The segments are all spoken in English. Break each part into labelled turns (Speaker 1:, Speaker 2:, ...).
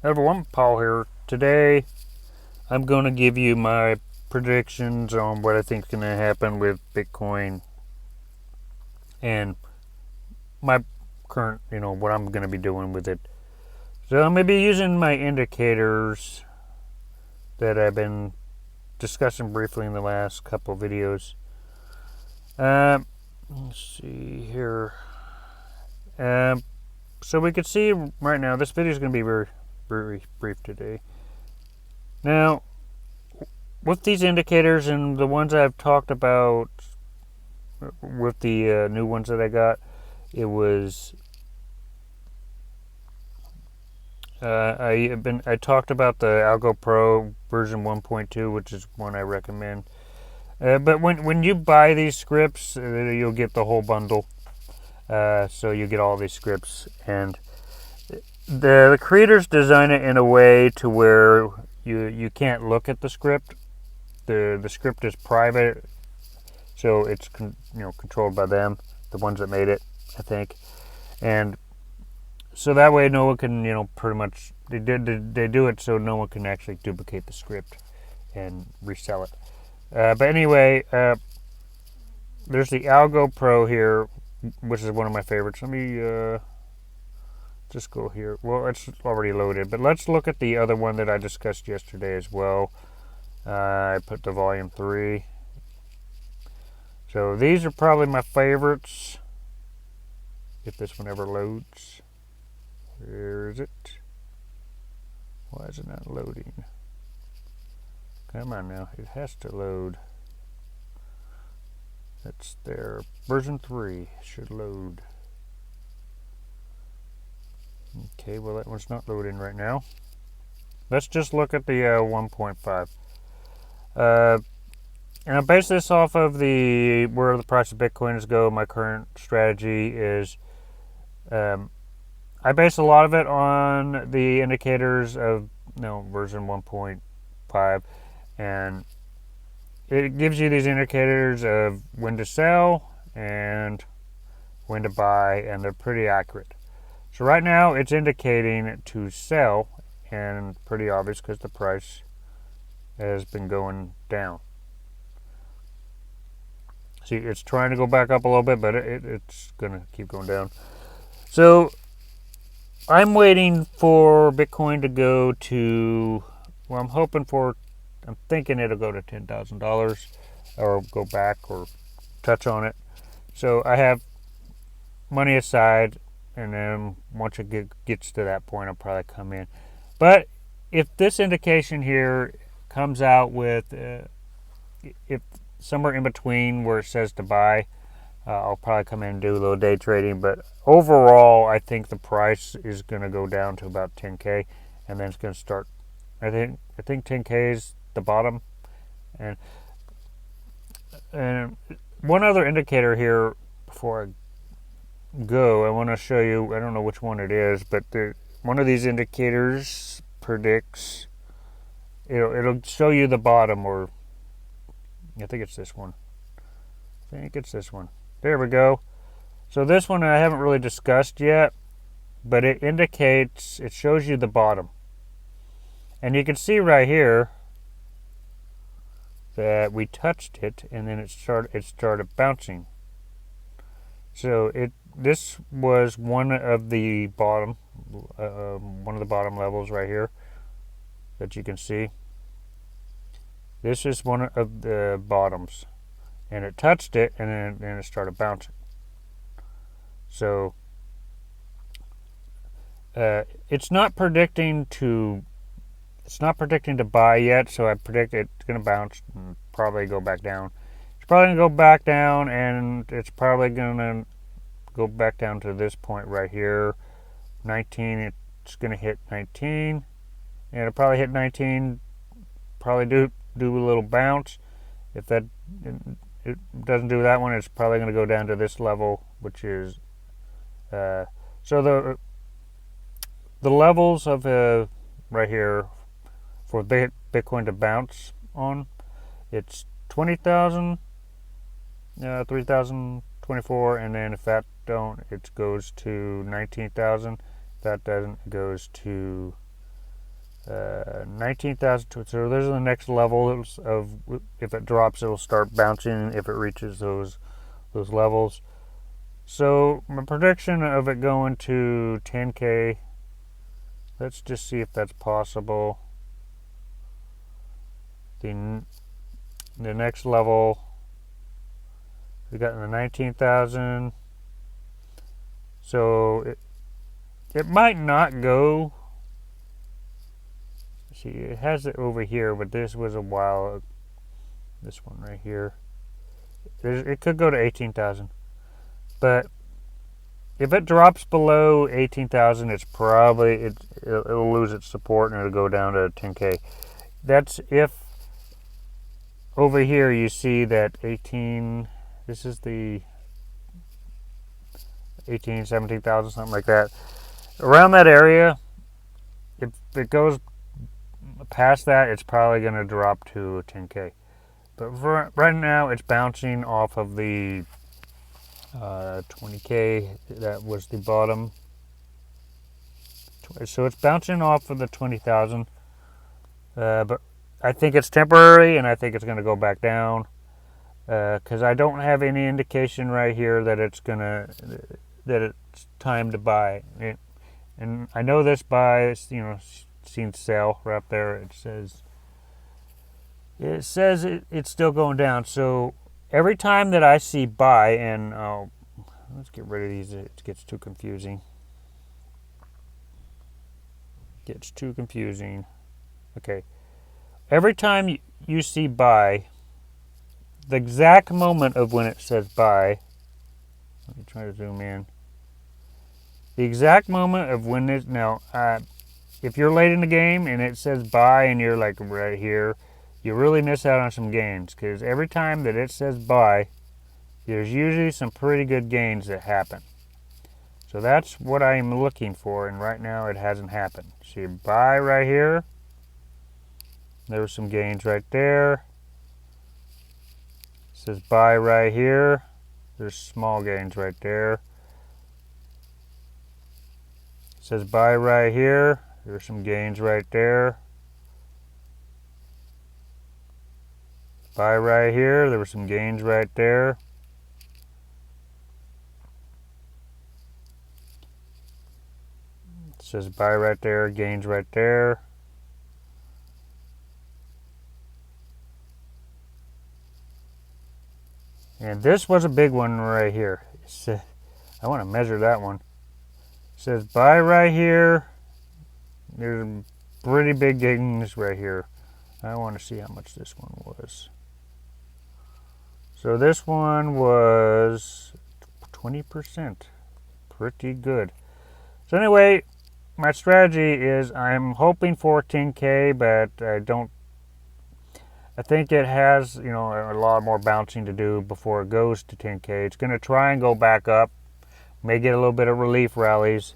Speaker 1: Everyone, Paul here. Today, I'm going to give you my predictions on what I think is going to happen with Bitcoin and my current, what I'm going to be doing with it. So I'm going to be using my indicators that I've been discussing briefly in the last couple of videos. Let's see here. So we can see right now, this video is going to be very, very brief today. Now, with these indicators and the ones I've talked about with the new ones that I got, it was I talked about the Algo Pro version 1.2, which is one I recommend. But when you buy these scripts, you'll get the whole bundle. So you get all these scripts, and the creators design it in a way to where you can't look at the script. The script is private, so it's controlled by them, the ones that made it, I think, and so that way no one can pretty much they do it so no one can actually duplicate the script and resell it. But anyway, there's the Algo Pro here, which is one of my favorites. Let me just go here. Well, it's already loaded, but let's look at the other one that I discussed yesterday as well. I put the volume 3. So these are probably my favorites. If this one ever loads. Where is it? Why is it not loading? Come on now, it has to load. That's there. Version 3 should load. Okay, well that one's not loading right now. Let's just look at the 1.5. And I base this off of where the price of Bitcoin go. My current strategy is I base a lot of it on the indicators of version 1.5, and it gives you these indicators of when to sell and when to buy, and they're pretty accurate. So right now it's indicating to sell, and pretty obvious because the price has been going down. See, it's trying to go back up a little bit, but it's going to keep going down. So I'm waiting for Bitcoin to go to, well, I'm thinking it'll go to $10,000 or go back or touch on it. So I have money aside, and then once it gets to that point, I'll probably come in. But if this indication here comes out with, if somewhere in between where it says to buy, I'll probably come in and do a little day trading. But overall, I think the price is going to go down to about 10K, and then it's going to start. I think 10K is the bottom. And one other indicator here before I go, I want to show you. I don't know which one it is, but one of these indicators predicts. It'll show you the bottom, or I think it's this one. There we go. So this one I haven't really discussed yet, but it shows you the bottom. And you can see right here that we touched it, and then it started bouncing. So this was one of the bottom levels right here that you can see. This is one of the bottoms, and it touched it, and then it started bouncing. So it's not predicting to buy yet. So I predict it's going to bounce and probably go back down. It's probably going to go back down, and it's probably going to go back down to this point right here, 19. It's going to hit 19, and it'll probably hit 19. Probably do a little bounce. If it doesn't do that one, it's probably going to go down to this level, which is so the levels of right here for Bitcoin to bounce on, it's 20,000, 3,024, and then if that don't, it goes to 19,000. If that doesn't, it goes to 19,000. So those are the next levels of, if it drops, it'll start bouncing if it reaches those levels. So my prediction of it going to 10K, let's just see if that's possible. The next level, we got in the 19,000. So it might not go. See, it has it over here, but this was a while. This one right here. It could go to 18,000. But if it drops below 18,000, it's probably, it'll lose its support and it'll go down to 10K. That's if over here you see that 18, this is the 18, 17,000, something like that. Around that area, if it goes past that, it's probably going to drop to 10K. But right now, it's bouncing off of the 20K. That was the bottom. So it's bouncing off of the 20,000. But I think it's temporary, and I think it's going to go back down. Because I don't have any indication right here that it's time to buy. And I know this buy, seen sell right up there. It says it's still going down. So every time that I see buy, and let's get rid of these. It gets too confusing. Okay. Every time you see buy, the exact moment of when it says buy, let me try to zoom in. The exact moment of when it, now, if you're late in the game and it says buy and you're like right here, you really miss out on some gains, because every time that it says buy, there's usually some pretty good gains that happen. So that's what I'm looking for, and right now it hasn't happened. See, buy right here. There were some gains right there. It says buy right here. There's small gains right there. It says buy right here. There's some gains right there. Buy right here. There were some gains right there. It says buy right there, gains right there. And this was a big one right here. I want to measure that one. It says buy right here. There's pretty big gains right here. I want to see how much this one was. So this one was 20%. Pretty good. So anyway, my strategy is I'm hoping for 10K, but I think it has, a lot more bouncing to do before it goes to 10K. It's going to try and go back up. May get a little bit of relief rallies,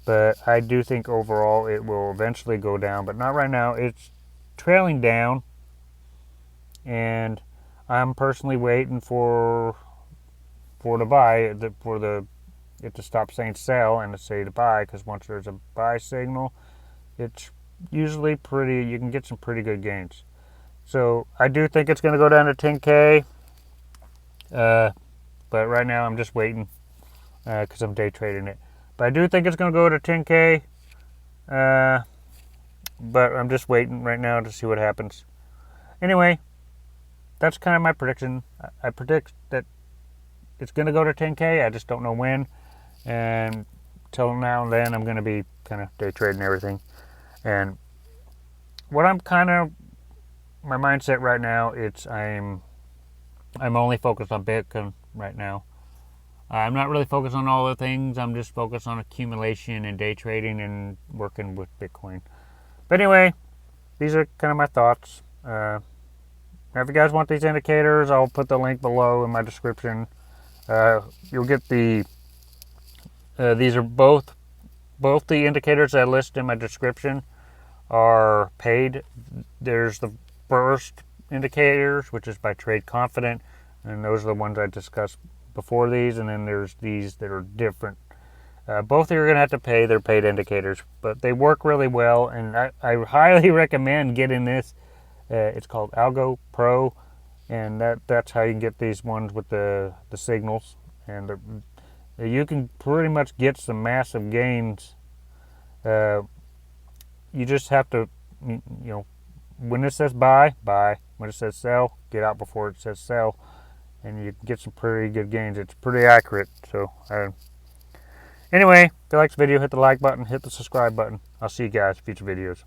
Speaker 1: but I do think overall it will eventually go down, but not right now. It's trailing down, and I'm personally waiting for to buy, for it to stop saying sell and to say to buy, because once there's a buy signal, it's usually you can get some pretty good gains. So I do think it's going to go down to 10K, but right now I'm just waiting because I'm day trading it. But I do think it's going to go to 10K, but I'm just waiting right now to see what happens. Anyway, that's kind of my prediction. I predict that it's going to go to 10K. I just don't know when. And till now and then, I'm going to be kind of day trading everything. And what I'm my mindset right now, I'm only focused on Bitcoin right now. I'm not really focused on all the things. I'm just focused on accumulation and day trading and working with Bitcoin. But anyway, these are kind of my thoughts. If you guys want these indicators, I'll put the link below in my description. You'll get these are both the indicators I list in my description are paid. There's the first indicators, which is by Trade Confident, and those are the ones I discussed before these, and then there's these that are different. Both you're going to have to pay. They're paid indicators, but they work really well, and I highly recommend getting this. It's called Algo Pro, and that's how you can get these ones with the signals. And you can pretty much get some massive gains. You just have to, when it says buy, buy. When it says sell, get out before it says sell, and you get some pretty good gains. It's pretty accurate. So anyway, if you like this video, hit the like button, hit the subscribe button. I'll see you guys in future videos.